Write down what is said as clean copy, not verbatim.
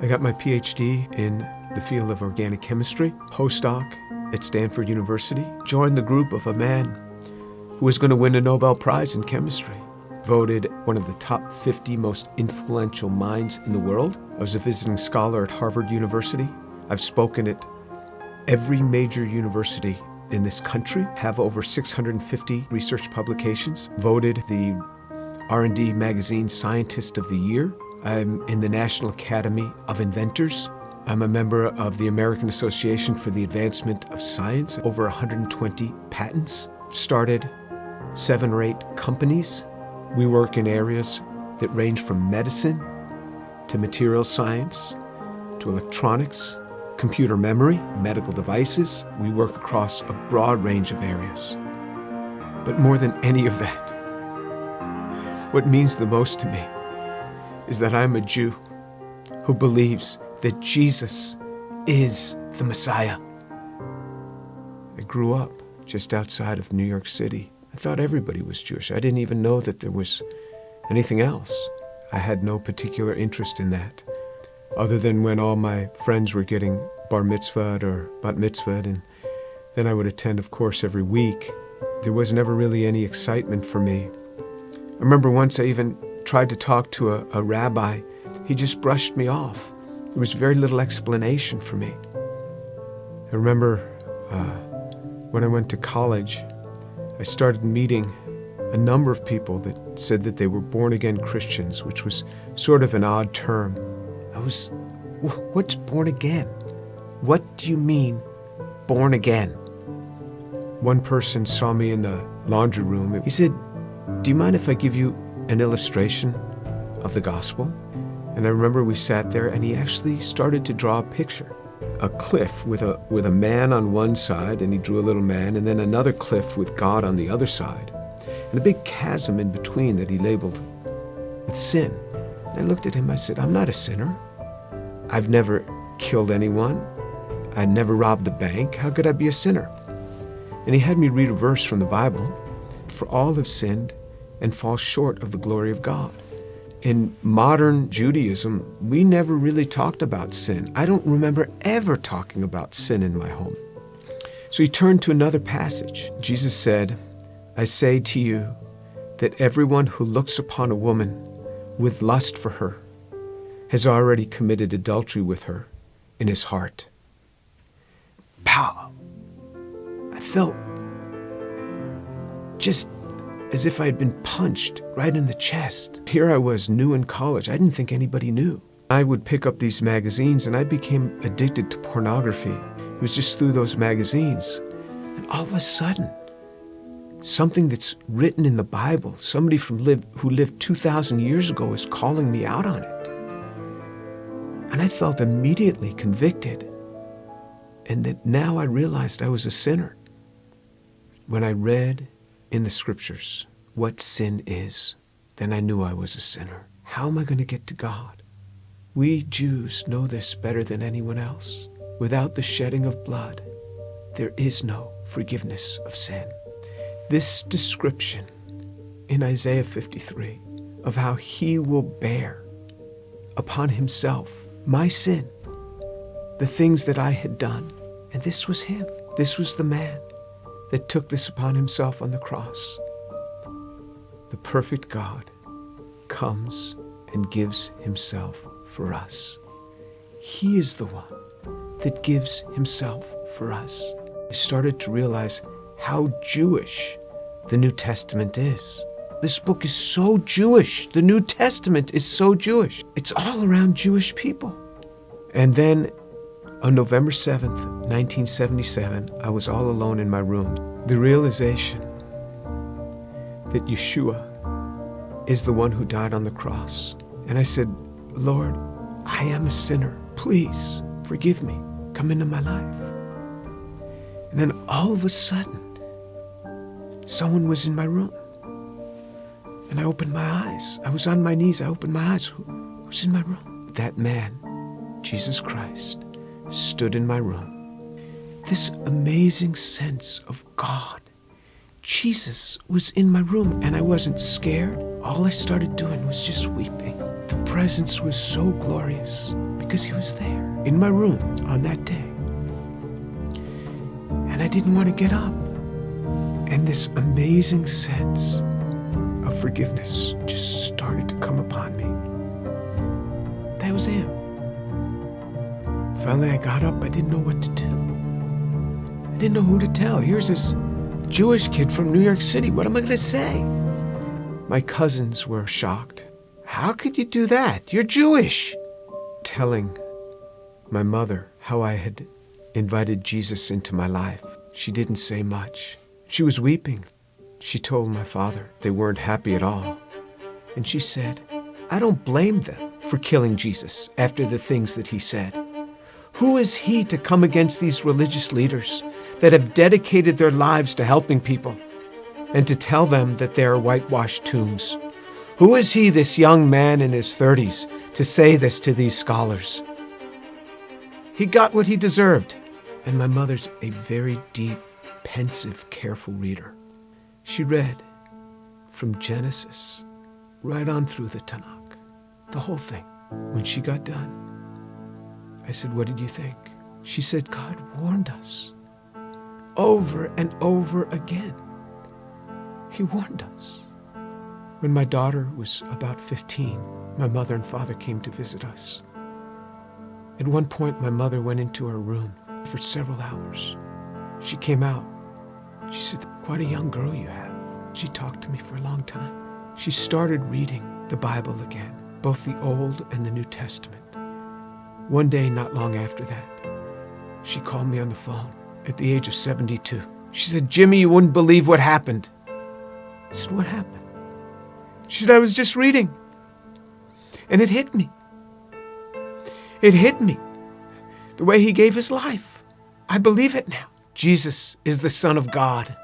I got my PhD in the field of organic chemistry, postdoc at Stanford University, joined the group of a man who was going to win a Nobel Prize in chemistry, voted one of the top 50 most influential minds in the world. I was a visiting scholar at Harvard University. I've spoken at every major university in this country, have over 650 research publications, voted the R&D magazine Scientist of the Year. I'm in the National Academy of Inventors. I'm a member of the American Association for the Advancement of Science, over 120 patents. Started 7 or 8 companies. We work in areas that range from medicine to material science to electronics, computer memory, medical devices. We work across a broad range of areas. But more than any of that, what means the most to me is that I'm a Jew who believes that Jesus is the Messiah. I grew up just outside of New York City. I thought everybody was Jewish. I didn't even know that there was anything else. I had no particular interest in that, other than when all my friends were getting bar mitzvahed or bat mitzvahed, and then I would attend, of course, every week. There was never really any excitement for me. I remember once I even tried to talk to a rabbi. He just brushed me off. There was very little explanation for me. I remember when I went to college, I started meeting a number of people that said that they were born-again Christians, which was sort of an odd term. What's born again? What do you mean, born again? One person saw me in the laundry room. He said, "Do you mind if I give you an illustration of the gospel?" And I remember we sat there and he actually started to draw a picture. A cliff with a man on one side, and he drew a little man, and then another cliff with God on the other side, and a big chasm in between that he labeled with sin. And I looked at him, I said, "I'm not a sinner. I've never killed anyone. I never robbed a bank. How could I be a sinner?" And he had me read a verse from the Bible. "For all have sinned and fall short of the glory of God." In modern Judaism, we never really talked about sin. I don't remember ever talking about sin in my home. So he turned to another passage. Jesus said, "I say to you that everyone who looks upon a woman with lust for her has already committed adultery with her in his heart." Pow! I felt just as if I had been punched right in the chest. Here I was, new in college. I didn't think anybody knew. I would pick up these magazines and I became addicted to pornography. It was just through those magazines. And all of a sudden, something that's written in the Bible, somebody who lived 2,000 years ago is calling me out on it. And I felt immediately convicted. And that now I realized I was a sinner. When I read in the scriptures what sin is, then I knew I was a sinner. How am I going to get to God? We Jews know this better than anyone else. Without the shedding of blood, there is no forgiveness of sin. This description in Isaiah 53 of how he will bear upon himself my sin, the things that I had done, and this was him. This was the man that took this upon himself on the cross. The perfect God comes and gives himself for us. He is the one that gives himself for us. I started to realize how Jewish the New Testament is. This book is so Jewish. The New Testament is so Jewish. It's all around Jewish people. And then on November 7th, 1977, I was all alone in my room. The realization that Yeshua is the one who died on the cross. And I said, "Lord, I am a sinner. Please forgive me. Come into my life." And then all of a sudden, someone was in my room. And I opened my eyes. I was on my knees. I opened my eyes. Who's in my room? That man, Jesus Christ, stood in my room. This amazing sense of God. Jesus was in my room and I wasn't scared. All I started doing was just weeping. The presence was so glorious because because he was there in my room on that day. And I didn't want to get up. And this amazing sense of forgiveness just started to come upon me. That was him. Finally, I got up. I didn't know what to do. I didn't know who to tell. Here's this Jewish kid from New York City. What am I going to say? My cousins were shocked. How could you do that? You're Jewish. Telling my mother how I had invited Jesus into my life. She didn't say much. She was weeping. She told my father they weren't happy at all. And she said, I don't blame them for killing Jesus after the things that he said. Who is he to come against these religious leaders that have dedicated their lives to helping people and to tell them that they are whitewashed tombs? Who is he, this young man in his 30s, to say this to these scholars? He got what he deserved. And my mother's a very deep, pensive, careful reader. She read from Genesis right on through the Tanakh, the whole thing. When she got done, I said, what did you think? She said, God warned us over and over again. He warned us. When my daughter was about 15, my mother and father came to visit us. At one point, my mother went into her room for several hours. She came out. She said, quite a young girl you have. She talked to me for a long time. She started reading the Bible again, both the Old and the New Testament. One day, not long after that, she called me on the phone at the age of 72. She said, Jimmy, you wouldn't believe what happened. I said, what happened? She said, I was just reading. And it hit me. It hit me. The way he gave his life. I believe it now. Jesus is the Son of God.